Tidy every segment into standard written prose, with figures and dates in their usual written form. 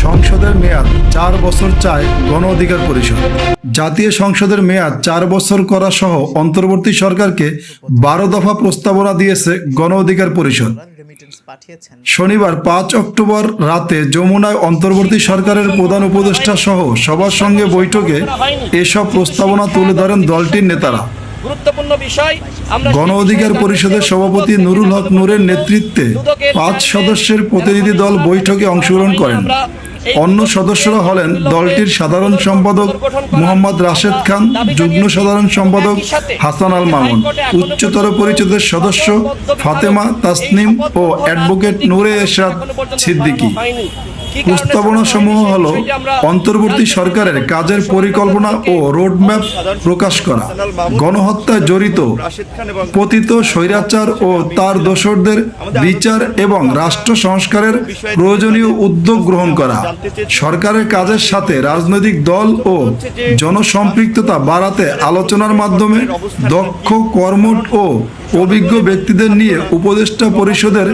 সংসদের মেয়াদ 4 বছর চায় গণ অধিকার পরিষদ। জাতীয় সংসদের মেয়াদ 4 বছর করা সহ অন্তর্বর্তী সরকারকে 12 দফা প্রস্তাবনা দিয়েছে গণ অধিকার পরিষদ। শনিবার 5 অক্টোবর রাতে যমুনায় অন্তর্বর্তী সরকারের প্রধান উপদেষ্টা সহ সবার সঙ্গে বৈঠকে এসব প্রস্তাবনা তুলে ধরেন দলটির নেতারা। গুরুত্বপূর্ণ বিষয় গণ অধিকার পরিষদের সভাপতি নুরুল হক নূরের নেতৃত্বে 5 সদস্যের প্রতিনিধি দল বৈঠকে অংশগ্রহণ করেন। অন্য সদস্যরা হলেন দলটির সাধারণ সম্পাদক মোহাম্মদ রাশেদ খান, যুগ্ম সাধারণ সম্পাদক হাসান আল মামুন, উচ্চতর পরিষদের সদস্য ফাতেমা তাসনিম ও অ্যাডভোকেট নূরে এরশাদ সিদ্দিকী। প্রস্তাবনা সমূহ হল অন্তর্বর্তী সরকারের কাজের পরিকল্পনা ও রোডম্যাপ প্রকাশ করা, গণহত্যায় জড়িত পতিত স্বৈরাচার ও তার দোসরদের বিচার এবং রাষ্ট্র সংস্কারের প্রয়োজনীয় উদ্যোগ গ্রহণ করা, সরকারের কাজের সাথে রাজনৈতিক দল ও জনসম্পৃক্ততা বাড়াতে আলোচনার মাধ্যমে দক্ষ, কর্মঠ ও অভিজ্ঞ ব্যক্তিদের নিয়ে উপদেষ্টা পরিষদের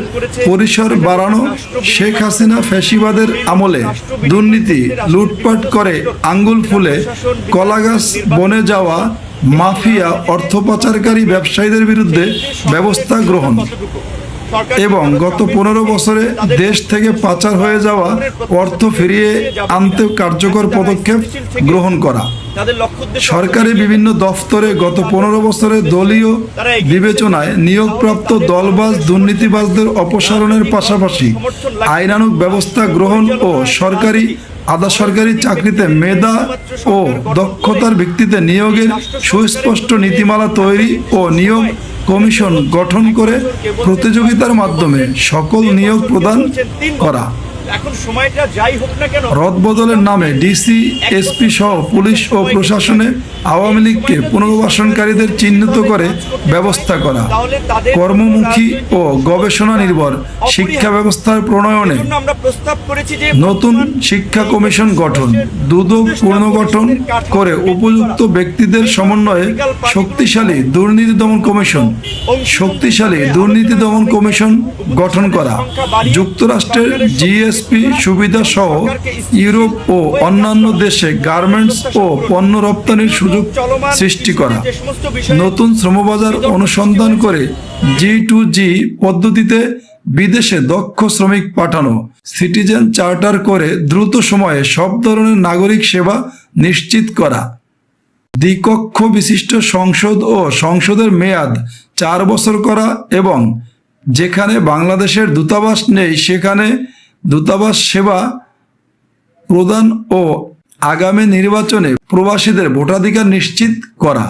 পরিসর বাড়ানো, শেখ হাসিনা ফ্যাসিবাদের আমলে দুর্নীতি লুটপাট করে আঙ্গুল ফুলে কলাগাছ বনে যাওয়া মাফিয়া অর্থ পাচারকারী ব্যবসায়ীদের বিরুদ্ধে ব্যবস্থা গ্রহণ এবং গত 15 বছরে দেশ থেকে পাচার হয়ে যাওয়া অর্থ ফিরিয়ে আনতে কার্যকর পদক্ষেপ গ্রহণ করা। সরকারি বিভিন্ন দফতরে গত 15 বছরে দলীয় বিবেচনায় নিয়োগপ্রাপ্ত দলবাজ দুর্নীতিবাজদের অপসারণের পাশাপাশি আইনানুগ ব্যবস্থা গ্রহণ ও সরকারি আধা সরকারি চাকরিতে মেধা ও দক্ষতার ভিত্তিতে নিয়োগের সুস্পষ্ট নীতিমালা তৈরি ও নিয়োগ কমিশন গঠন করে প্রতিযোগিতার মাধ্যমে সকল নিয়োগ প্রদান করা। রদবদলের নামে ডিসি, এসপি সহ পুলিশ ও প্রশাসনে আওয়ামী লীগকে পুনর্বাসনকারীদের চিহ্নিত করে ব্যবস্থা করা, কর্মমুখী ও গবেষণা নির্ভর শিক্ষা ব্যবস্থার প্রণয়নে নতুন শিক্ষা কমিশন গঠন, দুদক পুনর্গঠন করে উপযুক্ত ব্যক্তিদের সমন্বয়ে শক্তিশালী দুর্নীতি দমন কমিশন গঠন করা, যুক্তরাষ্ট্রের জিএসপি সুবিধা সহ ইউরোপ ও অন্যান্য দেশে গার্মেন্টস ও পণ্য রপ্তানির সুযোগ সৃষ্টি করা, নতুন শ্রমবাজার অনুসন্ধান করে G2G পদ্ধতিতে বিদেশে দক্ষ শ্রমিক পাঠানো, সিটিজেন চার্টার করে দ্রুত সময়ে সব ধরনের নাগরিক সেবা নিশ্চিত করা, দ্বিকক্ষ বিশিষ্ট সংসদ ও সংসদের মেয়াদ 4 বছর করা এবং যেখানে বাংলাদেশের দূতাবাস নেই সেখানে দূতাবাস সেবা প্রদান ও আগামী নির্বাচনে প্রবাসীদের ভোটাধিকার নিশ্চিত করা।